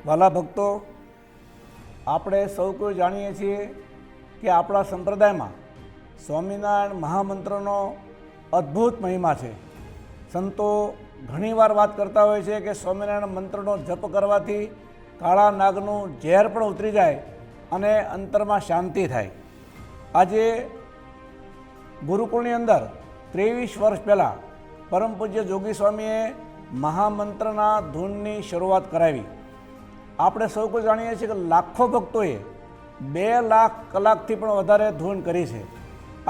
વાલા ભક્તો, આપણે સૌ કોઈ જાણીએ છીએ કે આપણા સંપ્રદાયમાં સ્વામિનારાયણ મહામંત્રનો અદ્ભુત મહિમા છે. સંતો ઘણીવાર વાત કરતા હોય છે કે સ્વામિનારાયણ મંત્રનો જપ કરવાથી કાળા નાગનું ઝેર પણ ઉતરી જાય અને અંતરમાં શાંતિ થાય. આજે ગુરુકુળની અંદર 23 વર્ષ પહેલાં પરમ પૂજ્ય જોગી સ્વામીએ મહામંત્રના ધૂનની શરૂઆત કરાવી. આપણે સૌ કોઈ જાણીએ છીએ કે લાખો ભક્તોએ 2 લાખ કલાકથી પણ વધારે ધૂન કરી છે.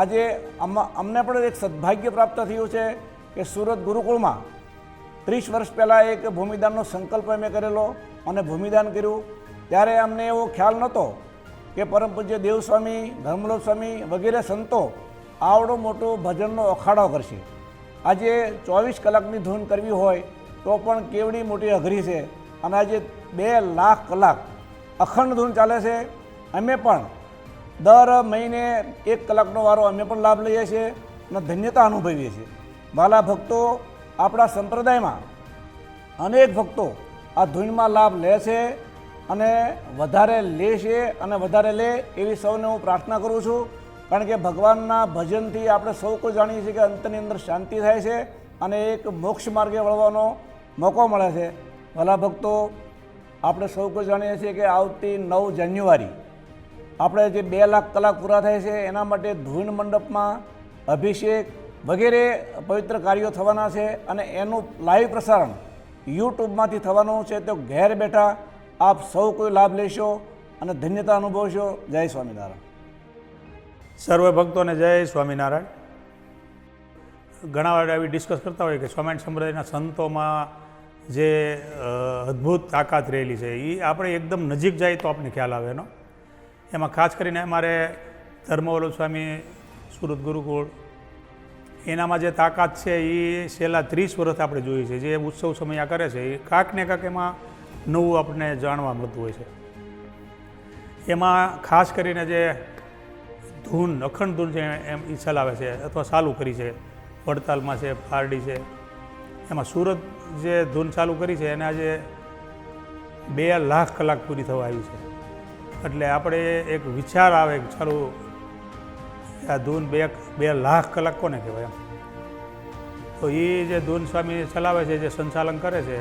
આજે અમને પણ એક સદભાગ્ય પ્રાપ્ત થયું છે કે સુરત ગુરુકુળમાં 30 વર્ષ પહેલાં એક ભૂમિદાનનો સંકલ્પ અમે કરેલો અને ભૂમિદાન કર્યું. ત્યારે અમને એવો ખ્યાલ નહોતો કે પરમ પૂજ્ય દેવસ્વામી, ધર્મલોક સ્વામી વગેરે સંતો આવડો મોટો ભજનનો અખાડો કરશે. આજે 24 કલાકની ધૂન કરવી હોય તો પણ કેવડી મોટી અઘરી છે. અને આજે 2 લાખ કલાક અખંડ ધૂન ચાલે છે. અમે પણ દર મહિને 1 કલાકનો વારો અમે પણ લાભ લઈએ છીએ અને ધન્યતા અનુભવીએ છીએ. વાલા ભક્તો, આપણા સંપ્રદાયમાં અનેક ભક્તો આ ધૂનમાં લાભ લે છે અને વધારે લે છે અને વધારે લે એવી સૌને હું પ્રાર્થના કરું છું. કારણ કે ભગવાનના ભજનથી આપણે સૌ કોઈ જાણીએ છીએ કે અંતરની અંદર શાંતિ થાય છે અને એક મોક્ષ માર્ગે વળવાનો મોકો મળે છે. ભલા ભક્તો, આપણે સૌ કોઈ જાણીએ છીએ કે આવતી 9 જાન્યુઆરી આપણે જે 2 લાખ કલાક પૂરા થાય છે એના માટે ધૂન મંડપમાં અભિષેક વગેરે પવિત્ર કાર્યો થવાના છે અને એનું લાઈવ પ્રસારણ યુટ્યુબમાંથી થવાનું છે. તો ઘેર બેઠા આપ સૌ કોઈ લાભ લેશો અને ધન્યતા અનુભવશો. જય સ્વામિનારાયણ. સર્વ ભક્તોને જય સ્વામિનારાયણ. ઘણા વાર આવી ડિસ્કસ કરતા હોય કે સ્વામિનારાયણ સંપ્રદાયના સંતોમાં જે અદ્ભુત તાકાત રહેલી છે એ આપણે એકદમ નજીક જાય તો આપણને ખ્યાલ આવે એનો. એમાં ખાસ કરીને અમારે ધર્મવલ્લભ સ્વામી સુરત ગુરુકુળ એનામાં જે તાકાત છે એ છેલ્લા 30 વર્ષ આપણે જોઈએ છે. જે ઉત્સવ સમયા કરે છે એ કાંક ને કાંક એમાં નવું આપણને જાણવા મળતું હોય છે. એમાં ખાસ કરીને જે ધૂન, અખંડ ધૂન છે એમ એ ચલાવે છે અથવા ચાલુ કરી છે. વડતાલમાં છે, પારડી છે. એમાં સુરત જે ધૂન ચાલુ કરી છે એને આજે 2 લાખ કલાક પૂરી થવા આવી છે. એટલે આપણે એક વિચાર આવે કે ચાલુ આ ધૂન 2 લાખ કલાક કોને કહેવાય એમ. તો એ જે ધૂન સ્વામી ચલાવે છે, જે સંચાલન કરે છે,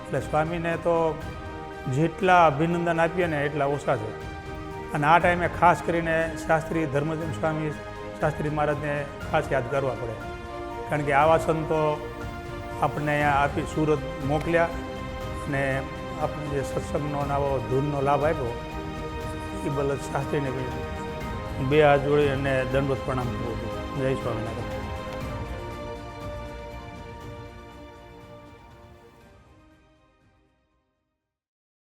એટલે સ્વામીને તો જેટલા અભિનંદન આપીએ ને એટલા ઓછા છે. અને આ ટાઈમે ખાસ કરીને શાસ્ત્રી ધર્મચંદ સ્વામી શાસ્ત્રી મહારાજને ખાસ યાદ કરવા પડે. કારણ કે આવા સંતો આપણને અહીંયા આપી સુરત મોકલ્યા અને આપણે જે સત્સંગનો આવો ધૂનનો લાભ આપ્યો એ બદલ શાસ્ત્રીને 2 હાથ જોડી અને દંડવત પ્રણામ કરું છું. જય સ્વામિનારાયણ.